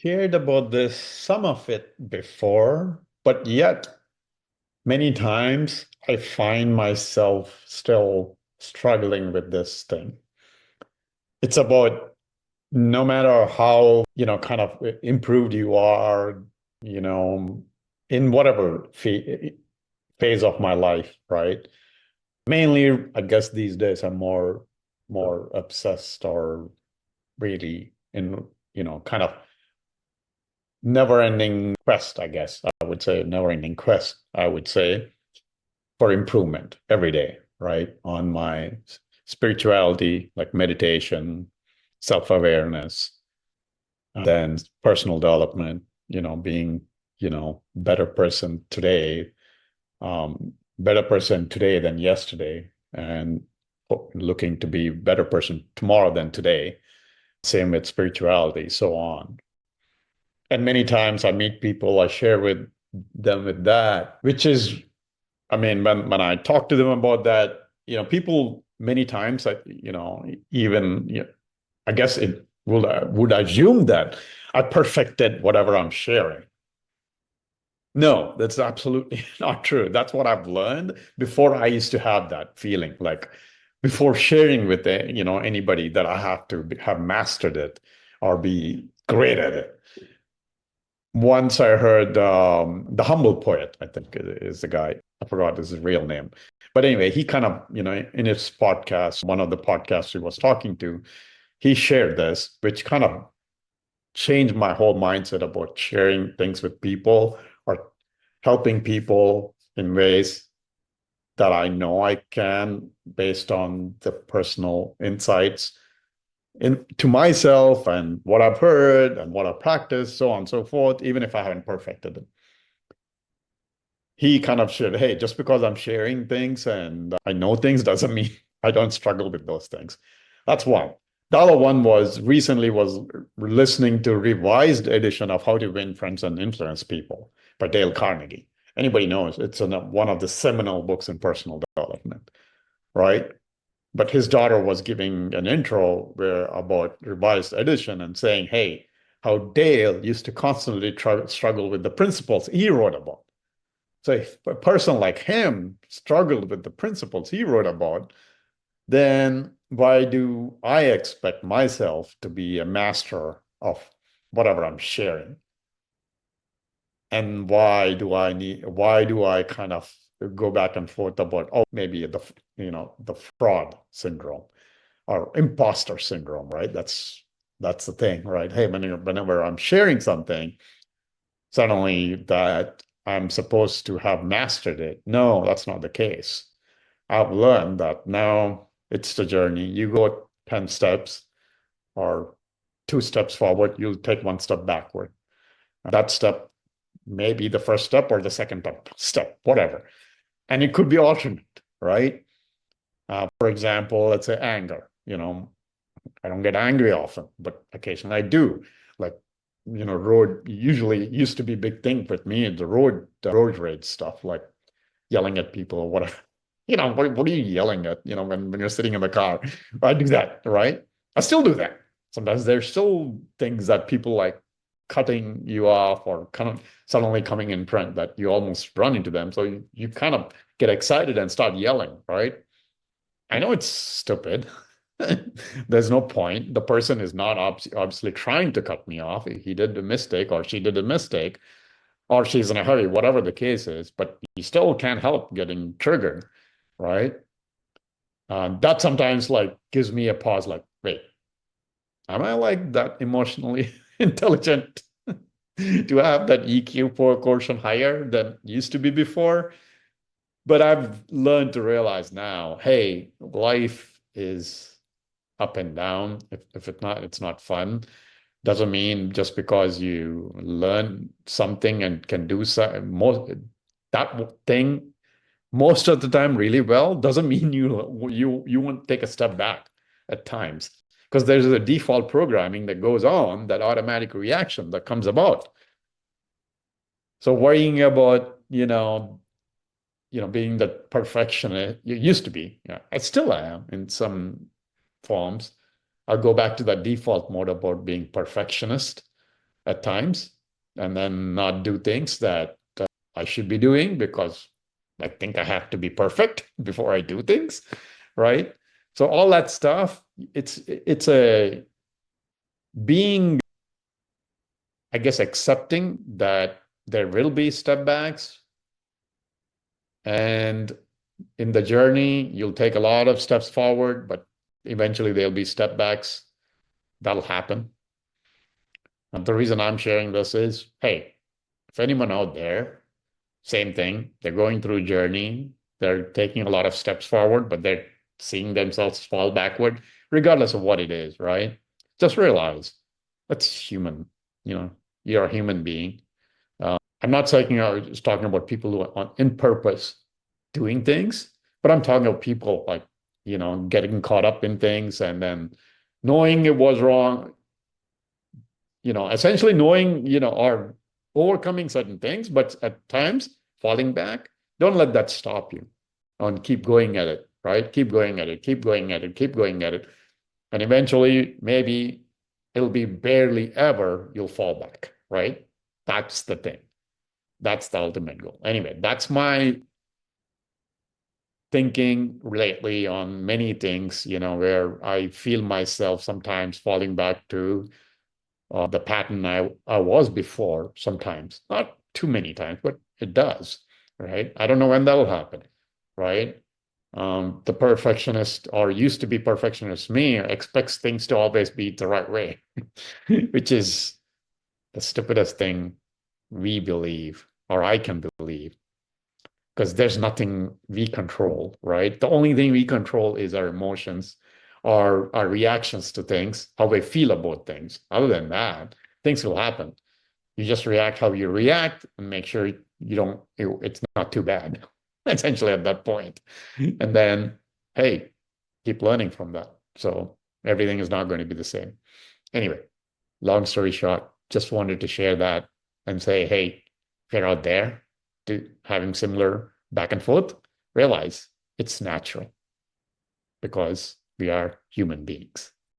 shared about this, some of it before, but yet many times I find myself still struggling with this thing. It's about no matter how, kind of improved you are, you know, in whatever phase of my life, right? Mainly, I guess these days I'm more obsessed or really in, kind of never-ending quest, I guess. I would say never-ending quest, I would say, for improvement every day, right? On my spirituality, like meditation, self-awareness, then personal development, being, better person today, better person today than yesterday, and looking to be better person tomorrow than today. Same with spirituality, so on. And many times I meet people, I share with them with that, which is, I mean, when I talk to them about that, people many times, even, I guess it would assume that I perfected whatever I'm sharing. No, that's absolutely not true. That's what I've learned. Before, I used to have that feeling, like before sharing with anybody, that I have to have mastered it or be great at it. Once I heard the Humble Poet, I think is the guy. I forgot his real name. But anyway, he kind of, in his podcast, one of the podcasts he was talking to, he shared this, which kind of changed my whole mindset about sharing things with people or helping people in ways that I know I can based on the personal insights to myself and what I've heard and what I've practiced, so on and so forth, even if I haven't perfected it. He kind of shared, hey, just because I'm sharing things and I know things doesn't mean I don't struggle with those things. That's one. The other one was recently was listening to revised edition of How to Win Friends and Influence People by Dale Carnegie. Anybody knows it's one of the seminal books in personal development, right? But his daughter was giving an intro about revised edition and saying, hey, how Dale used to constantly struggle with the principles he wrote about. So if a person like him struggled with the principles he wrote about, then why do I expect myself to be a master of whatever I'm sharing? And why do I kind of go back and forth about, oh, maybe the fraud syndrome or imposter syndrome, right? That's the thing, right? Hey, whenever I'm sharing something, suddenly that I'm supposed to have mastered it. No, that's not the case. I've learned that now it's the journey. You go 10 steps or 2 steps forward, you'll take 1 step backward. That step may be the first step or the second step, whatever. And it could be alternate, right? For example, let's say anger. I don't get angry often, but occasionally I do. Like, road usually used to be a big thing with me, the road rage stuff, like yelling at people or whatever. What are you yelling at, when you're sitting in the car? I do that, right? I still do that. Sometimes there's still things that people like cutting you off or kind of suddenly coming in front that you almost run into them. So you kind of get excited and start yelling, right? I know it's stupid. There's no point. The person is not obviously trying to cut me off. He did a mistake or she did a mistake or she's in a hurry, whatever the case is, but you still can't help getting triggered, right? That sometimes like gives me a pause, like, wait, am I like that emotionally intelligent? Do I have that EQ quotient higher than used to be before? But I've learned to realize now, hey, life is up and down. If it's not fun. Doesn't mean just because you learn something and can do that thing most of the time really well doesn't mean you won't take a step back at times because there's a default programming that goes on, that automatic reaction that comes about. So worrying about being the perfectionist you used to be, yeah, I still am in some forms. I'll go back to that default mode about being perfectionist. at times, and then not do things that I should be doing because I think I have to be perfect before I do things, right? So all that stuff, it's a being, I guess, accepting that there will be step backs, and in the journey, you'll take a lot of steps forward, but eventually there'll be step backs. That'll happen. And the reason I'm sharing this is, hey, if anyone out there, same thing, they're going through a journey, they're taking a lot of steps forward, but they're seeing themselves fall backward, regardless of what it is, right? Just realize that's human. You know, you're a human being. I'm not just talking about people who are in purpose doing things, but I'm talking about people like, getting caught up in things and then knowing it was wrong, essentially knowing, or overcoming certain things, but at times falling back. Don't let that stop you and keep going at it, right? Keep going at it, keep going at it, keep going at it. And eventually, maybe it'll be barely ever you'll fall back, right? That's the thing. That's the ultimate goal. Anyway, that's my thinking lately on many things, where I feel myself sometimes falling back to the pattern I was before sometimes. Not too many times, but it does, right? I don't know when that'll happen, right? The perfectionist or used to be perfectionist me expects things to always be the right way, which is the stupidest thing we believe, or I can believe, because there's nothing we control, right? The only thing we control is our emotions, our reactions to things, how we feel about things. Other than that, things will happen. You just react how you react and make sure you don't, it's not too bad, essentially at that point. And then, hey, keep learning from that. So everything is not going to be the same. Anyway, long story short, just wanted to share that and say, hey, if you're out there having similar back and forth, realize it's natural because we are human beings.